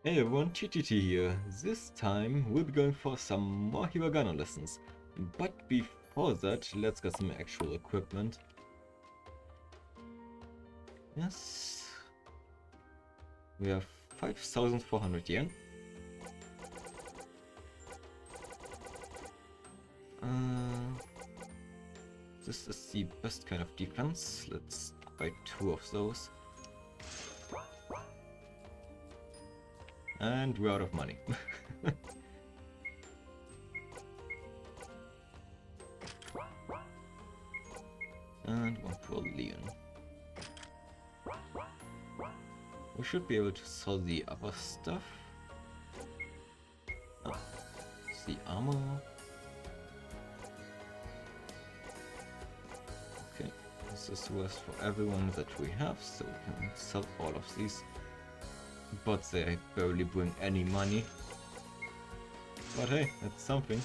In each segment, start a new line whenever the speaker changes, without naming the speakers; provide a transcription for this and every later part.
Hey everyone, TTT here. This time we'll be going for some more Hiragana lessons. But before that, let's get some actual equipment. Yes. We have 5,400 yen. This is the best kind of defense. Let's buy 2 of those. And we're out of money. And one for Leon. We should be able to sell the other stuff. Ah, it's the armor. Okay, this is worth for everyone that we have, so we can sell all of these. But they barely bring any money. But hey, that's something.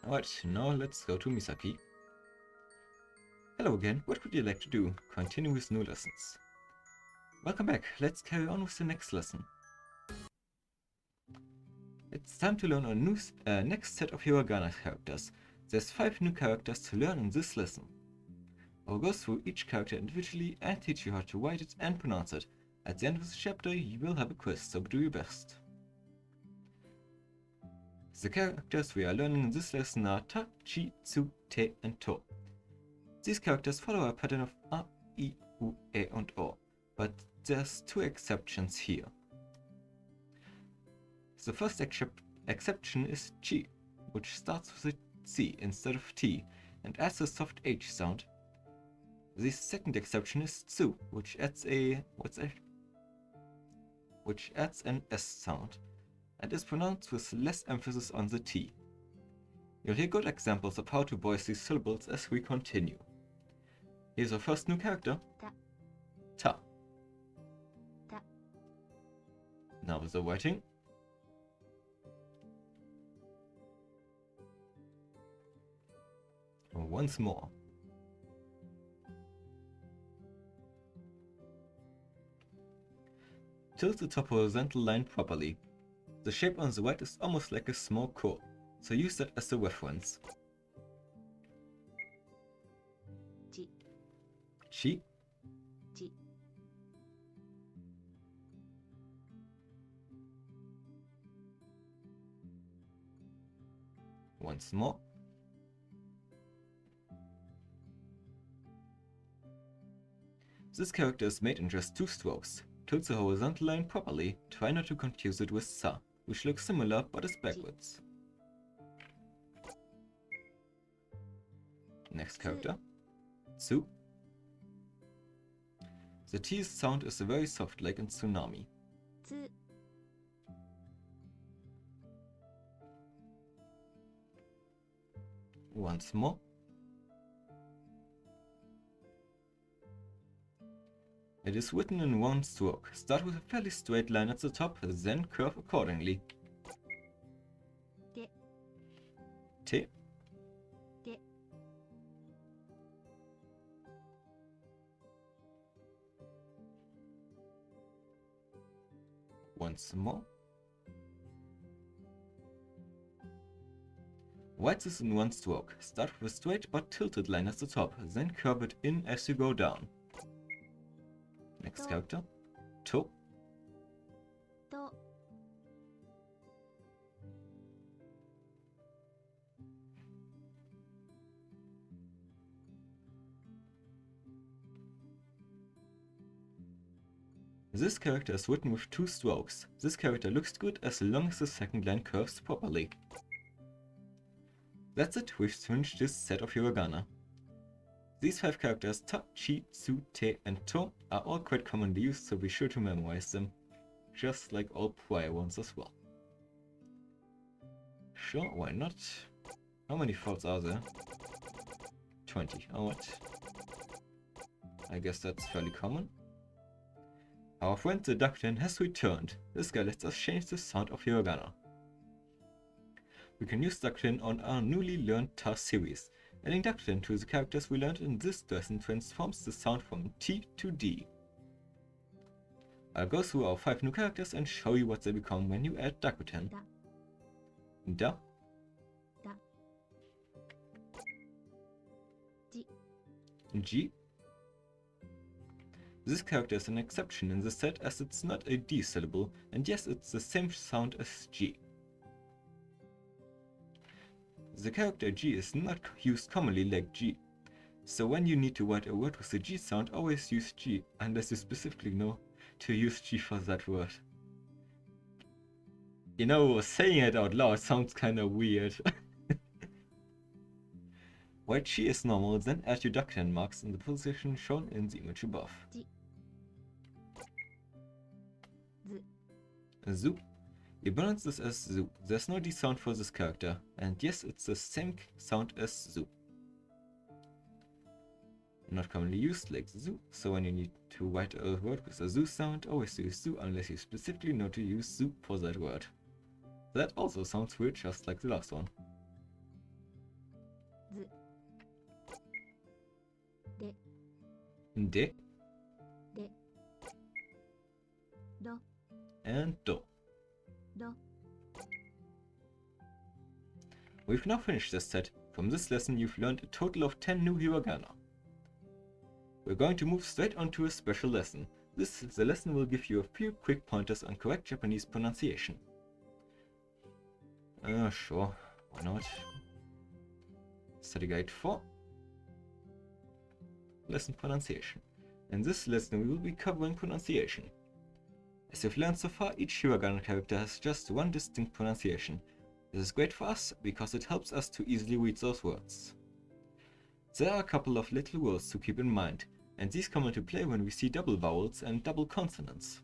Alright, now let's go to Misaki. Hello again, what would you like to do? Continue with new lessons. Welcome back, let's carry on with the next lesson. It's time to learn our new next set of Hiragana characters. There's 5 new characters to learn in this lesson. I will go through each character individually and teach you how to write it and pronounce it. At the end of the chapter you will have a quiz, so do your best. The characters we are learning in this lesson are Ta, Chi, Tsu, Te and To. These characters follow a pattern of A, I, U, E and O, but there's 2 exceptions here. The first exception is Chi, which starts with a C instead of T and adds a soft H sound. The second exception is Tsu, which adds an S sound and is pronounced with less emphasis on the T. You'll hear good examples of how to voice these syllables as we continue. Here's our first new character, Ta. Now with the writing. Once more. Tilt the top horizontal line properly. The shape on the right is almost like a small core, so use that as a reference. Chi. Once more. This character is made in just 2 strokes. Tilt the horizontal line properly, try not to confuse it with Sa, which looks similar but is backwards. Next character, Tsu. The T sound is very soft like in Tsunami. Once more. It is written in 1 stroke. Start with a fairly straight line at the top, then curve accordingly. Te. Once more. Write this in 1 stroke. Start with a straight but tilted line at the top, then curve it in as you go down. Next character, To. This character is written with 2 strokes. This character looks good as long as the second line curves properly. That's it, we've finished this set of Hiragana. These 5 characters, Ta, Chi, Tsu, Te and To, are all quite commonly used, so be sure to memorize them, just like all prior ones as well. Sure, why not? How many faults are there? 20, alright. I guess that's fairly common. Our friend the Duckton has returned. This guy lets us change the sound of Hiragana. We can use Duckton on our newly learned Ta series. Adding Dakuten to the characters we learned in this lesson transforms the sound from T to D. I'll go through our 5 new characters and show you what they become when you add Dakuten. Da.
Da. G.
G. This character is an exception in the set as it's not a D syllable, and yes, it's the same sound as G. The character G is not used commonly like G, so when you need to write a word with a G sound, always use G, unless you specifically know to use G for that word. You know, saying it out loud sounds kinda weird. While G is normal, then add your Dakuten marks in the position shown in the image above.
G.
Zu. You pronounce this as Zu. There's no D sound for this character, and yes, it's the same sound as Zu. Not commonly used like Zu, so when you need to write a word with a Zu sound, always use Zu unless you specifically know to use Zu for that word. That also sounds weird, just like the last one.
De.
De.
De. Do.
And Do.
Do.
We've now finished this set. From this lesson you've learned a total of 10 new hiragana. We're going to move straight on to a special lesson. The lesson will give you a few quick pointers on correct Japanese pronunciation. Sure, why not? Study Guide 4. Lesson Pronunciation. In this lesson we will be covering pronunciation. As you've learned so far, each hiragana character has just one distinct pronunciation. This is great for us because it helps us to easily read those words. There are a couple of little rules to keep in mind, and these come into play when we see double vowels and double consonants.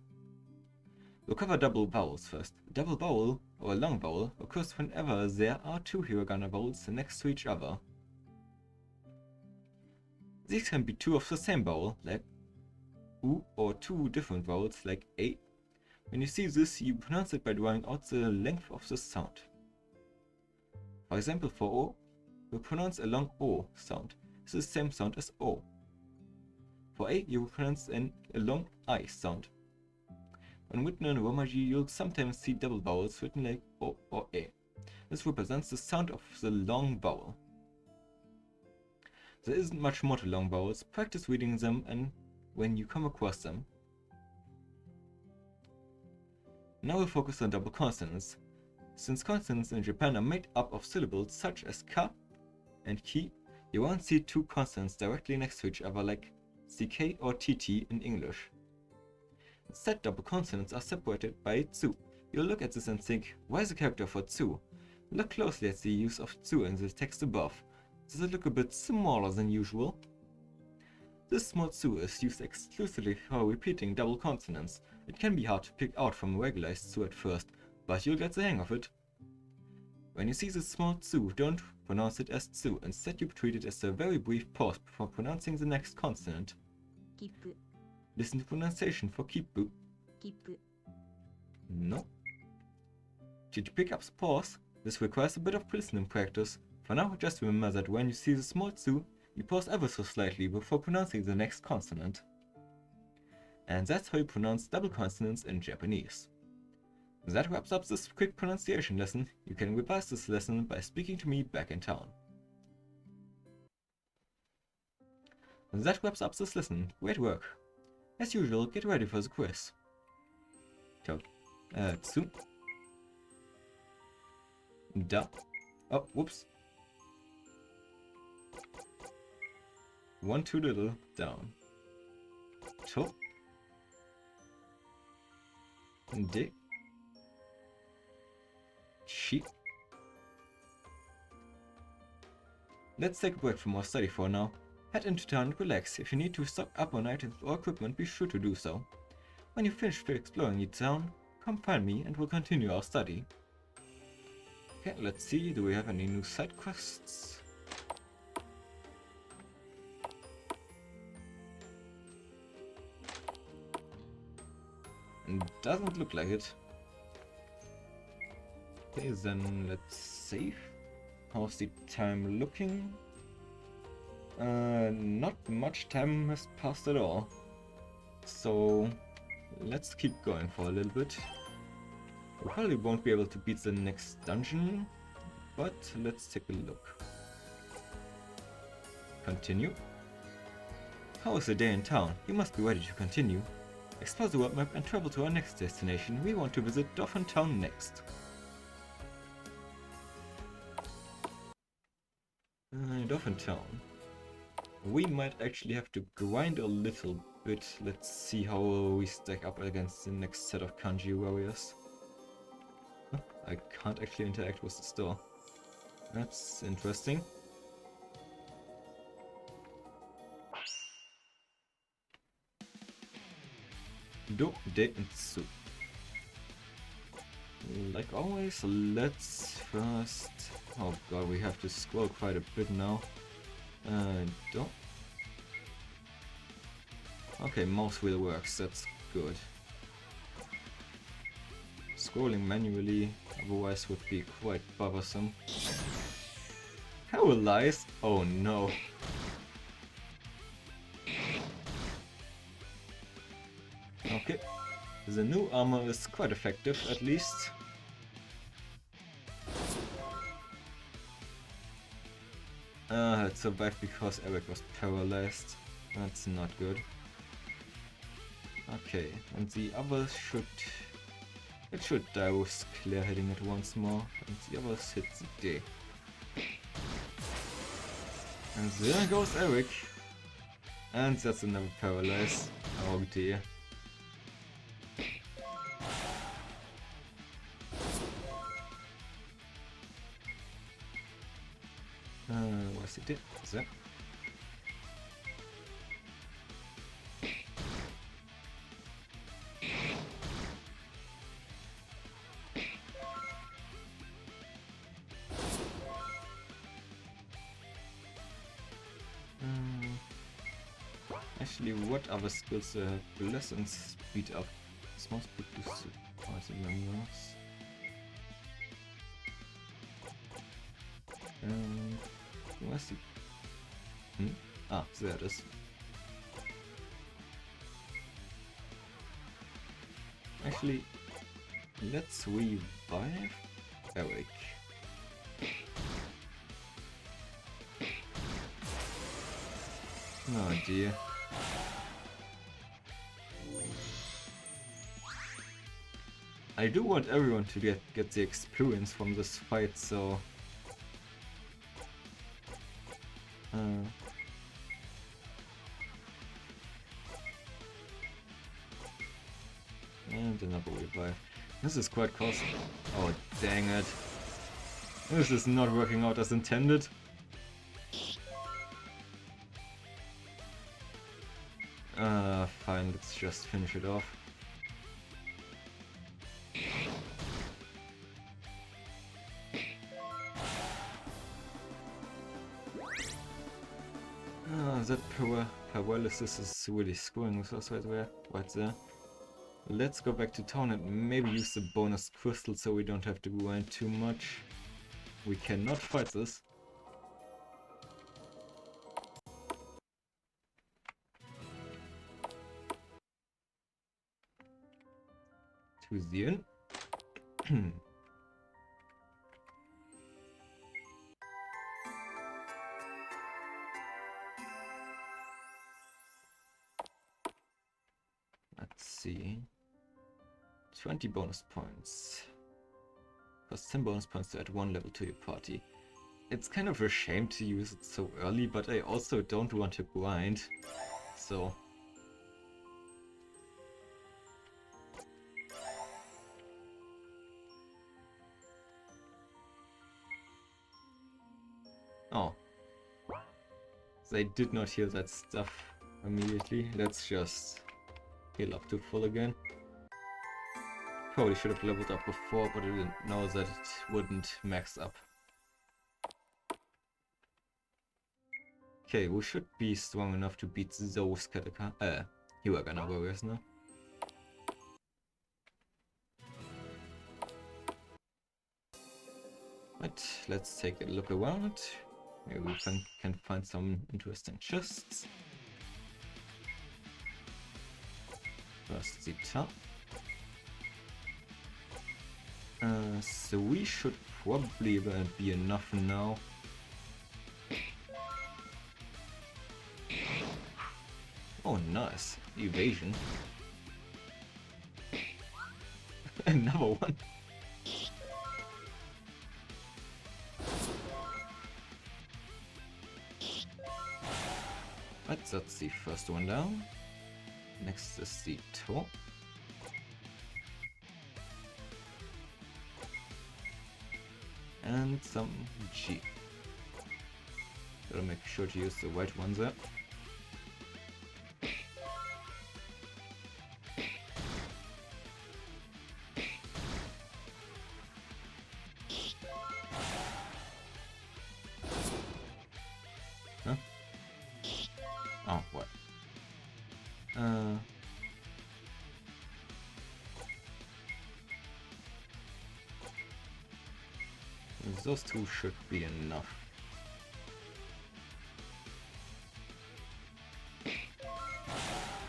We'll cover double vowels first. Double vowel, or a long vowel, occurs whenever there are 2 hiragana vowels next to each other. These can be 2 of the same vowel, like U, or 2 different vowels, like A. When you see this, you pronounce it by drawing out the length of the sound. For example, for O, we pronounce a long O sound. This is the same sound as O. For A, you will pronounce a long I sound. When written in Romaji, you'll sometimes see double vowels written like O or A. This represents the sound of the long vowel. There isn't much more to long vowels. Practice reading them and when you come across them. Now we'll focus on double consonants. Since consonants in Japan are made up of syllables such as ka and ki, you won't see 2 consonants directly next to each other like ck or tt in English. Instead, double consonants are separated by tsu. You'll look at this and think, why is the character for tsu? Look closely at the use of tsu in the text above. Does it look a bit smaller than usual? This small tsu is used exclusively for repeating double consonants. It can be hard to pick out from a regularized tsu at first, but you'll get the hang of it. When you see this small tsu, don't pronounce it as tsu. Instead, you treat it as a very brief pause before pronouncing the next consonant.
Kippu.
Listen to pronunciation for kippu.
Kippu.
No. Did you pick up the pause? This requires a bit of listening practice. For now, just remember that when you see the small tsu, you pause ever so slightly before pronouncing the next consonant. And that's how you pronounce double consonants in Japanese. That wraps up this quick pronunciation lesson. You can revise this lesson by speaking to me back in town. That wraps up this lesson. Great work. As usual, get ready for the quiz. Tsu. Da. Oh, whoops. 1 too little, down. To. De. Chi. Let's take a break from our study for now. Head into town and relax. If you need to stock up on items or equipment, be sure to do so. When you finish exploring your town, come find me and we'll continue our study. Okay, let's see, do we have any new side quests? Doesn't look like it. Okay, then let's save. How's the time looking? Not much time has passed at all. So let's keep going for a little bit. We probably won't be able to beat the next dungeon, but let's take a look. Continue. How is the day in town? You must be ready to continue. Explore the world map and travel to our next destination. We want to visit Dorfin Town next. Dorfin Town. We might actually have to grind a little bit. Let's see how we stack up against the next set of kanji warriors. Huh, I can't actually interact with the store. That's interesting. Do de Insu. Like always, let's first... Oh god, we have to scroll quite a bit now. Don't... Okay, mouse wheel works, that's good. Scrolling manually otherwise would be quite bothersome. Paralyzed? Oh no. Okay. The new armor is quite effective, at least. It survived because Eric was paralyzed. That's not good. Okay, and the others should... It should die with Claire hitting it once more, and the others hit the D. And there goes Eric. And that's another paralyze. Oh dear. Was it? There. Actually, what other skills have less and speed up? Small speed boosts the members. Where's the... Ah, there it is. Actually, let's revive Eric. Oh dear. I do want everyone to get the experience from this fight, so... And another revive. This is quite costly. Oh, dang it. This is not working out as intended. Fine, let's just finish it off. That paralysis is really screwing with us right there. Let's go back to town and maybe use the bonus crystal so we don't have to grind too much. We cannot fight this. To the end. Let's see. 20 bonus points. Costs 10 bonus points to add 1 level to your party. It's kind of a shame to use it so early, but I also don't want to grind. So... Oh. They did not heal that stuff immediately. Let's just heal up to full again. Probably should have leveled up before, but I didn't know that it wouldn't max up. Okay, we should be strong enough to beat those Hiragana warriors now. But let's take a look around. Maybe we can find some interesting chests. First the top. So we should probably be enough now. Oh, nice. Evasion. Another one. Right, that's the first one down. Next is the top. And some G. Gotta make sure to use the white ones there. Huh? Oh, what? Those two should be enough.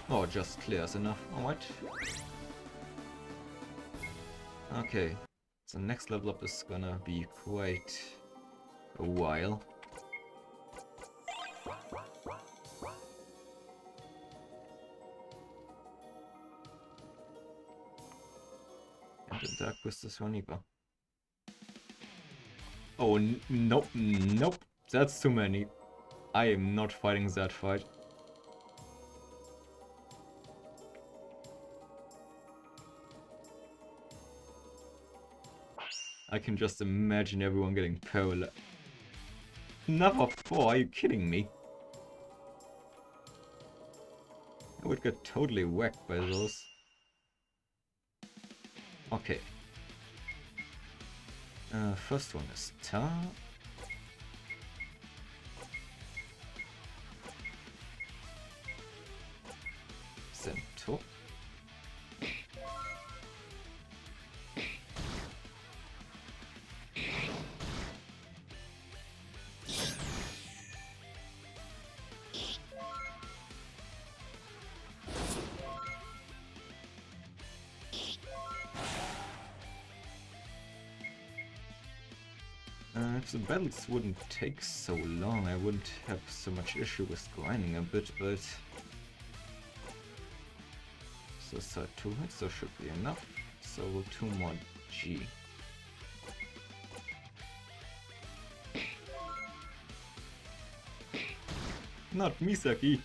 Oh, just clears enough. Alright. Okay. So next level up is gonna be quite a while. And the Dark Quest is Ronipa. Oh, nope, nope. That's too many. I am not fighting that fight. I can just imagine everyone getting paralyzed. Another 4, are you kidding me? I would get totally whacked by those. Okay. First one is Ta. Cento. If the battles wouldn't take so long, I wouldn't have so much issue with grinding a bit, but... So 2 hits, so should be enough. So 2 more G. Not Misaki!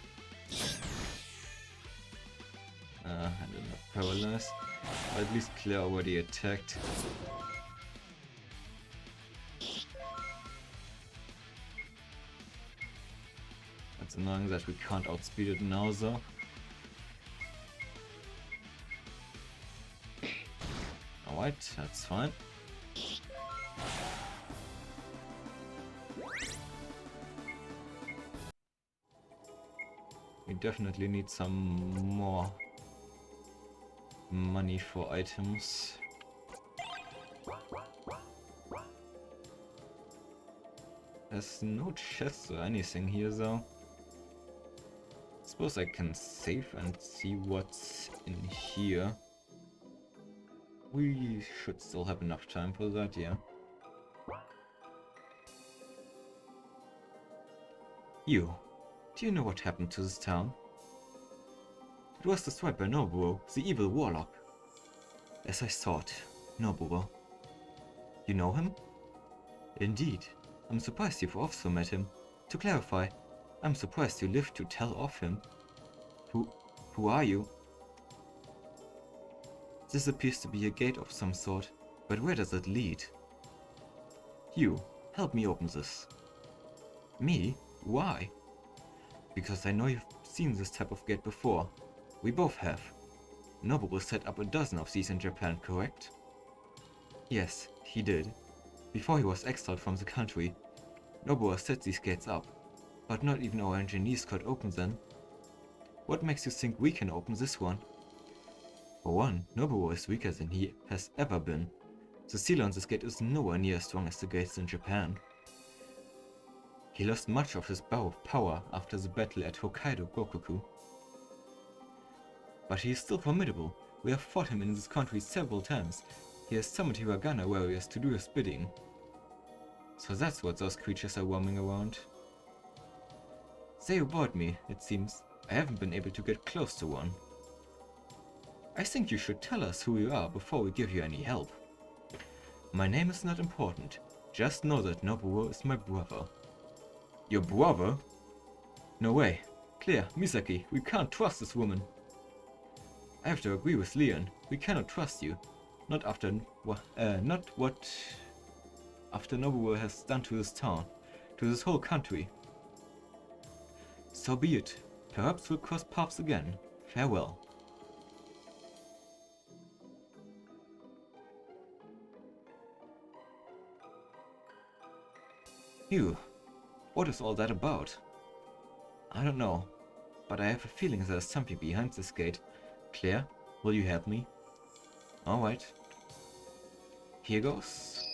I did not paralyze. Or at least Claire already attacked. It's annoying that we can't outspeed it now though. Alright, that's fine. We definitely need some more money for items. There's no chests or anything here though. Suppose I can save and see what's in here. We should still have enough time for that, yeah. You, do you know what happened to this town? It was destroyed by Nobuo, the evil warlock. As I thought, Nobuo. You know him? Indeed. I'm surprised you've also met him. To clarify, I'm surprised you lived to tell of him. Who are you? This appears to be a gate of some sort, but where does it lead? You, help me open this. Me? Why? Because I know you've seen this type of gate before. We both have. Nobuo set up a dozen of these in Japan, correct? Yes, he did. Before he was exiled from the country, Nobuo set these gates up, but not even our engineers could open them. What makes you think we can open this one? For one, Nobuo is weaker than he has ever been. The seal on this gate is nowhere near as strong as the gates in Japan. He lost much of his power after the battle at Hokkaido Gokoku. But he is still formidable. We have fought him in this country several times. He has summoned Hiragana warriors to do his bidding. So that's what those creatures are roaming around. They avoid me, it seems. I haven't been able to get close to one. I think you should tell us who you are before we give you any help. My name is not important. Just know that Nobuo is my brother. Your brother? No way. Claire, Misaki, we can't trust this woman. I have to agree with Leon. We cannot trust you. Not after what Nobuo has done to this town, to this whole country. So be it. Perhaps we'll cross paths again. Farewell. You, what is all that about? I don't know, but I have a feeling there's something behind this gate. Claire, will you help me? Alright. Here goes.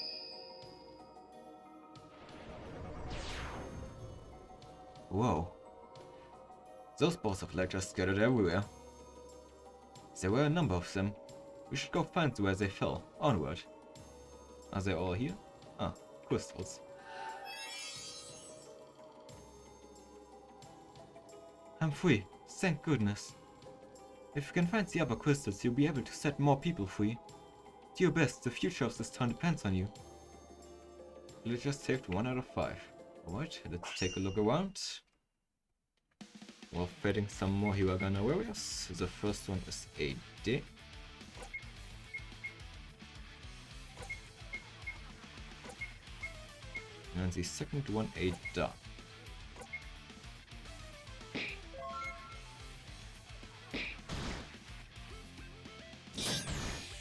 Whoa. Those balls of light are scattered everywhere. There were a number of them. We should go find where they fell. Onward. Are they all here? Ah, crystals. I'm free, thank goodness. If you can find the other crystals, you'll be able to set more people free. Do your best, the future of this town depends on you. You just saved 1 out of 5. Alright, let's take a look around. We're fighting some more Hiragana warriors. The first one is a D. And the second one a Da.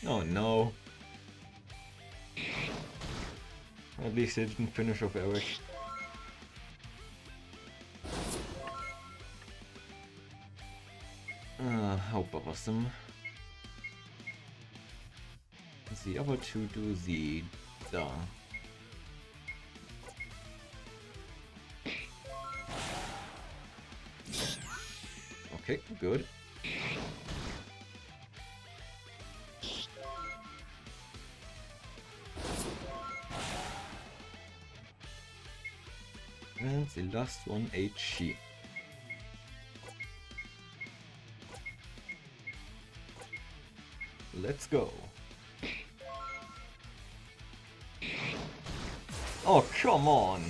Oh no. At least they didn't finish off Eric. How bothersome. The other two do the Da. Okay, good. And the last one, HE. Let's go. Oh, come on!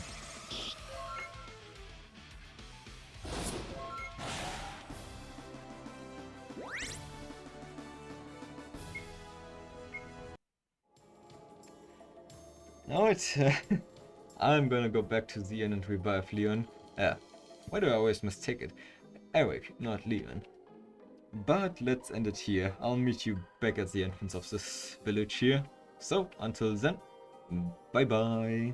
Alright, I'm gonna go back to Zion and revive Leon. Why do I always mistake it? Eric, not Leon. But let's end it here. I'll meet you back at the entrance of this village here. So, until then, bye bye.